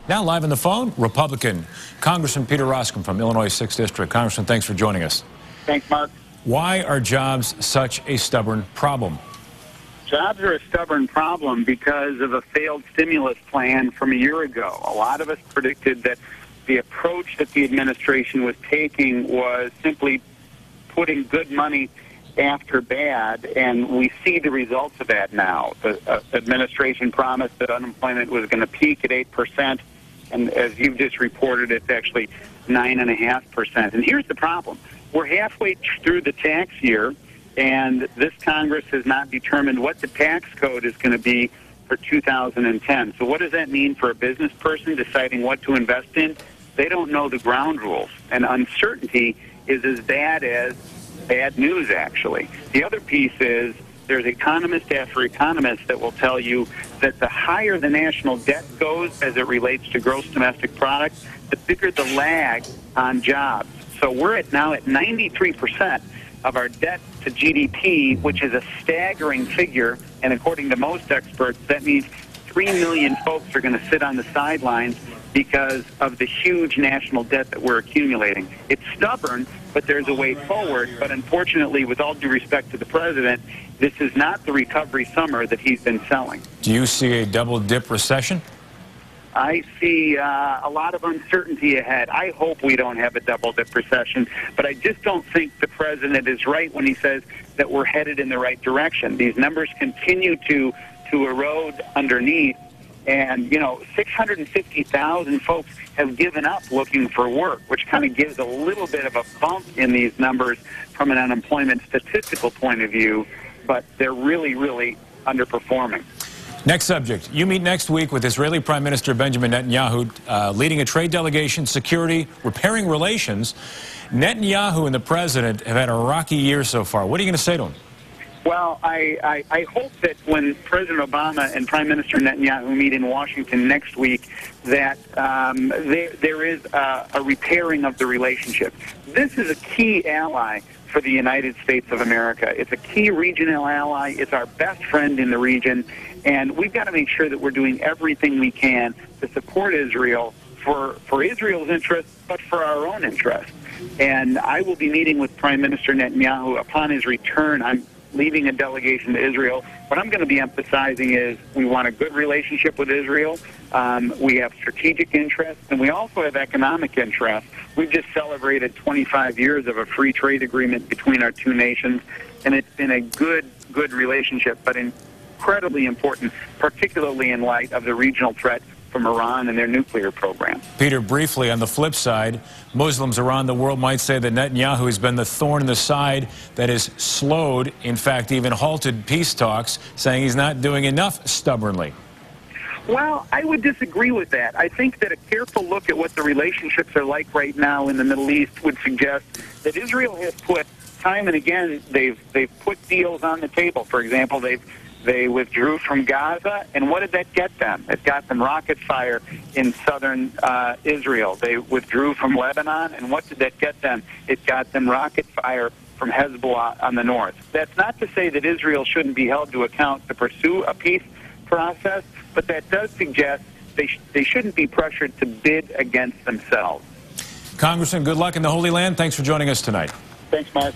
Now live on the phone, Republican Congressman Peter Roskam from Illinois 6th District. Congressman, thanks for joining us. Thanks, Mark. Why are jobs such a stubborn problem? Jobs are a stubborn problem because of a failed stimulus plan from a year ago. A lot of us predicted that the approach that the administration was taking was simply putting good money after bad, and we see the results of that now. The administration promised that unemployment was going to peak at 8%, and as you've just reported, it's actually 9.5%. And here's the problem. We're halfway through the tax year, and this Congress has not determined what the tax code is going to be for 2010. So what does that mean for a business person deciding what to invest in? They don't know the ground rules, and uncertainty is as bad as bad news, actually. The other piece is there's economist after economist that will tell you that the higher the national debt goes as it relates to gross domestic product, the bigger the lag on jobs. So we're now at 93% of our debt to GDP, which is a staggering figure, and according to most experts, that means 3 million folks are going to sit on the sidelines because of the huge national debt that we're accumulating. It's stubborn, but there's a way forward. But unfortunately, with all due respect to the president, this is not the recovery summer that he's been selling. Do you see a double-dip recession? I see a lot of uncertainty ahead. I hope we don't have a double-dip recession, but I just don't think the president is right when he says that we're headed in the right direction. These numbers continue to erode underneath. And, 650,000 folks have given up looking for work, which kind of gives a little bit of a bump in these numbers from an unemployment statistical point of view, but they're really, really underperforming. Next subject. You meet next week with Israeli Prime Minister Benjamin Netanyahu, leading a trade delegation, security, repairing relations. Netanyahu and the president have had a rocky year so far. What are you going to say to him? Well, I hope that when President Obama and Prime Minister Netanyahu meet in Washington next week, that there is a repairing of the relationship. This is a key ally for the United States of America. It's a key regional ally. It's our best friend in the region. And we've got to make sure that we're doing everything we can to support Israel for Israel's interests, but for our own interests. And I will be meeting with Prime Minister Netanyahu upon his return. I'm leading a delegation to Israel. What I'm going to be emphasizing is we want a good relationship with Israel. We have strategic interests, and we also have economic interests. We've just celebrated 25 years of a free trade agreement between our two nations, and it's been a good relationship, but incredibly important, particularly in light of the regional threat from Iran and their nuclear program. Peter, briefly, on the flip side, Muslims around the world might say that Netanyahu has been the thorn in the side that has slowed, in fact, even halted peace talks, saying he's not doing enough stubbornly. Well, I would disagree with that. I think that a careful look at what the relationships are like right now in the Middle East would suggest that Israel has put time and again, they've put deals on the table. For example, they withdrew from Gaza, and what did that get them? It got them rocket fire in southern Israel. They withdrew from Lebanon, and what did that get them? It got them rocket fire from Hezbollah on the north. That's not to say that Israel shouldn't be held to account to pursue a peace process, but that does suggest they shouldn't be pressured to bid against themselves. Congressman, good luck in the Holy Land. Thanks for joining us tonight. Thanks, Mark.